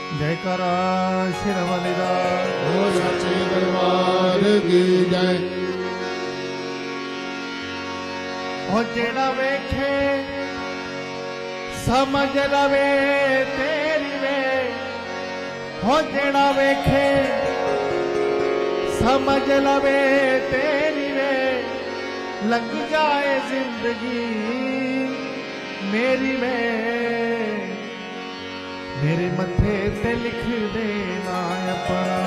जयकारा शेरवाली दा ओ सच्चे दरबार की जय। ओ जेड़ा वेखे समझ लवे तेरी वे, हो जेड़ा वेखे समझ लवे तेरी वे, लग जाए जिंदगी मेरी वे। मेरे मथे ते लिख देना अपना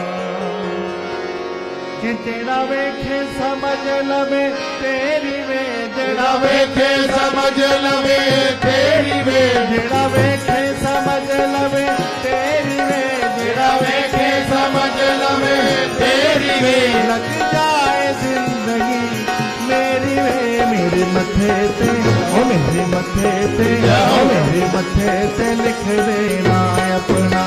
कि जेड़ा वेखे समझ लवे तेरी वे, जेड़ा वेखे समझ लवे तेरी वे, जेड़ा वेखे समझ लवे तेरी वे, जेड़ा वेखे समझ लवे तेरी वे, लग जाए जिंदगी मेरी वे। मेरे मथे ते ओ मेरे मथे ते ओ मेरे मथे ते लिख देना अपना,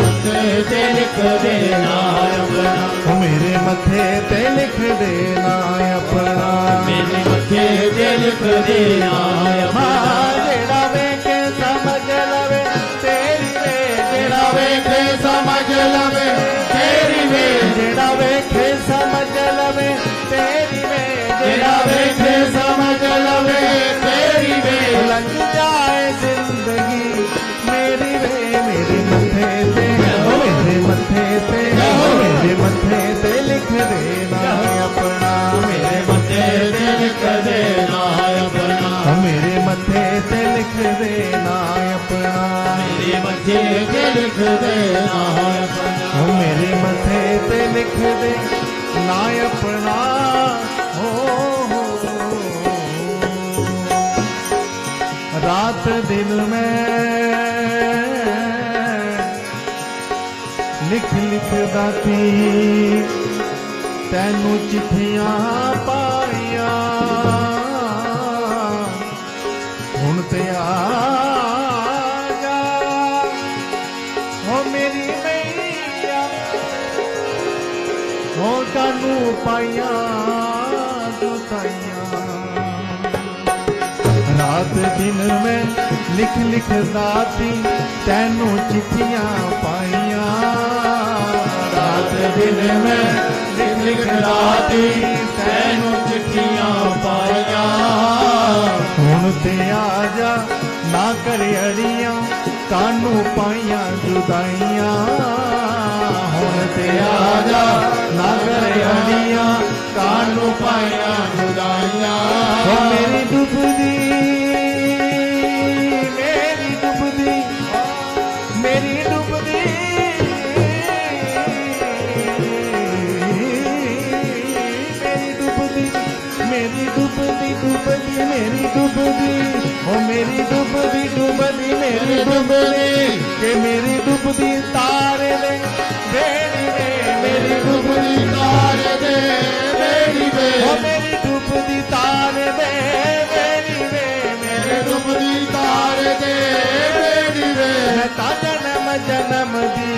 मथे ते लिख देना अपना, ओ मेरे मथे ते लिख देना अपना, मेरे मथे ते लिख देना अपना। जेड़ा वेखे समझ लवे तेरी वे, जेड़ा वेखे समझ लवे तेरी वे, जेड़ा वेखे समझ लवे तेरी वे, जेड़ा वेखे समझ लवे तेरी वे, लग जाए जिंदगी मेरी वे। मेरे मथे ते ओ मेरे मथे ते ओ मेरे मथे ते लिख देना अपना, मेरे मथे ते लिख देना अपना, ओ मेरे मथे ते लिख देना अपना, मेरे मथे ते लिख देना अपना, ओ मेरे मथे ते लिख दे ना अपना। हो रात दिन में लिख लिख दाती तैनू चिट्ठियां पाइया, हुण ते आ जा हो मेरी मैया, हो कानू पाइया जुताइया। रात दिन में लिख लिख दाती तैनू चिट्ठियां पाइया, रात दिन में लिख लिख दाती तैनू चिट्ठियां पाइया। हुण ते आ जा ना कर अड़ियां कानू पाइया जुदाइयां, हुण ते आ जा ना कर अड़ियां कानू पाइया जुदाइयां। ओ मेरी डुबदी मेरी डुबदी मेरी डुबदी मेरी डुबदी मेरी डुबदी डुबदी मेरी डुबदी ओ मेरी डुबदी डुबदी मेरी डुबदी के मेरी डुबदी तारे दे बेड़ी वे, मेरी डुबदी तारे दे बेड़ी वे, ओ मेरी डुबदी तारे दे बेड़ी वे, मेरे डुबदी तारे दे बेड़ी वे, मैं ता जन्म जन्म दी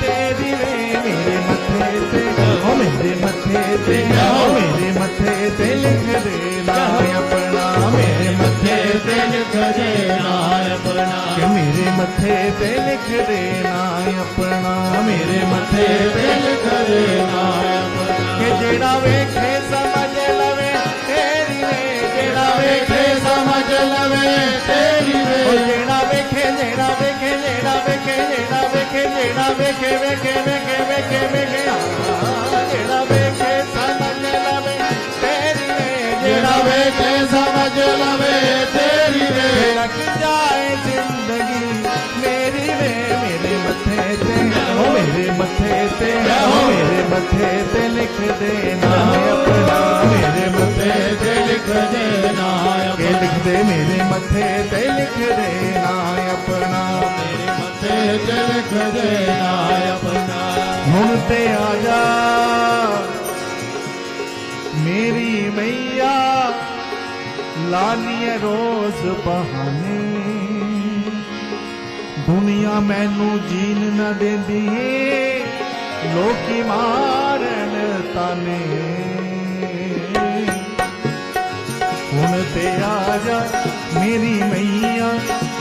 तेरी वे। मेरे मथे ते ओ मेरे मथे ते ओ मेरे मथे ते लिख देना अपना, मेरे मथे ते लिख देना अपना, कि मेरे मथे ते लिख देना अपना, मेरे मथे ते लिख देना अपना, कि जेड़ा वेखे समझ लवे तेरी वे, जेड़ा वेखे समझ लवे तेरी वे, ओ जेड़ा वेखे जेड़ा वेखे जेड़ा वेखे जेड़ा वेखे जेड़ा वेखे वेखे वेखे वेखे वेखे जेड़ा वेखे समझ लवे तेरी वे, जेड़ा वेखे समझ लवे तेरी वे, लग जाए जिंदगी मेरी वे। मेरे मथे ते ओ मेरे मथे ते ओ मेरे मथे ते लिख देना अपना, मेरे मथे ते लिख देना के लिख दे मेरे मथे ते लिख देना अपना, मेरे मथे ते लिख देना अपना, हुण ते आ जा मेरी मैया लालिए रोज बहाने, दुनिया मैनू जीन न देंदी लोकी मारन ताने। हुण ते आ जा मेरी मैया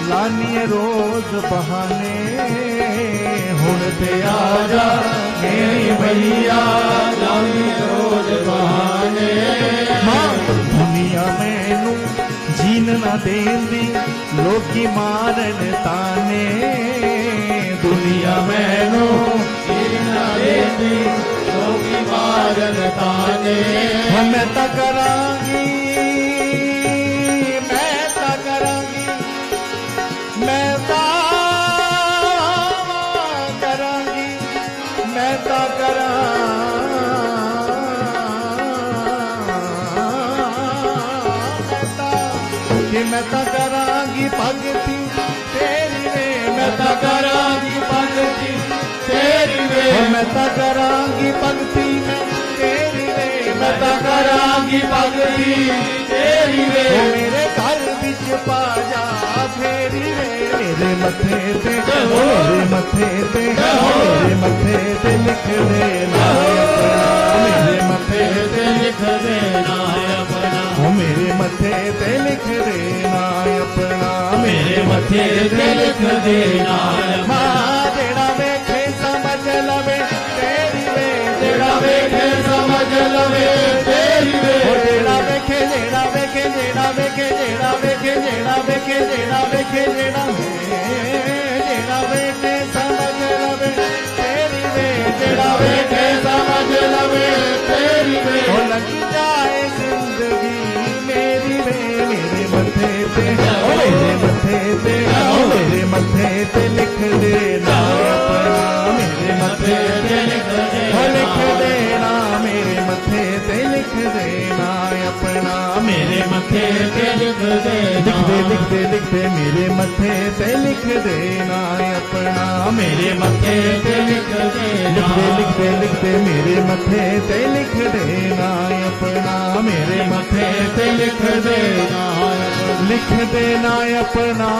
लानी रोज बहाने, ते आजा मेरी मैया लावी रोज बहाने मां दुनिया मैनू जीन ना देंदी लोकी मारन ताने दुनिया मैनू जीना देती लोकी मारन ताने मैं ता करांगी मैं ता करांगी मैं ता करांगी भगती तेरी वे मैं ता करांगी भगती तेरी वे मैं ता करांगी भगती तेरी वे मैं ता करांगी भगती तेरी वे मेरे घर विच पा जा फेरी वे मेरे मथे ते मेरे मथे ते मेरे मथे ते लिख दे ना मेरे मथे ते लिख दे ना अपना मेरे मथे ते लिख दे ना अपना मेरे मथे ते लिख दे ना मां जेड़ा वेखे समझ लवे तेरी वे जेड़ा वेखे समझ लवे तेरी वे जेड़ा वेखे जेड़ा वेखे जेड़ा वेखे जेड़ा वेखे जेड़ा वेखे जेड़ा वेखे जेड़ा वेखे समझ लवे तेरी वे जेड़ा वेखे समझ लवे तेरी वे हो लग जाए जिंदगी मेरी वे मेरे मथे पे मेरे मथे पे मेरे मथे पे लिख देना अपना मेरे मथे पे लिख देना मेरे मथे पे लिख देना अपना मेरे मथे पे लिख देना लिख दे मेरे मथे पे लिख देना अपना मेरे मथे पे लिख देना लिख दे मेरे मथे पे लिख देना अपना मेरे मथे पे लिख देना अपना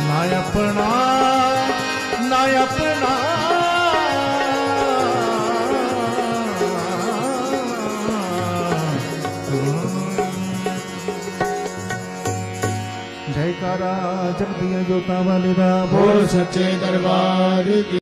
ना अपना ना अपना जयकारा जगदियां जोतां वाले दा बोल सच्चे दरबार की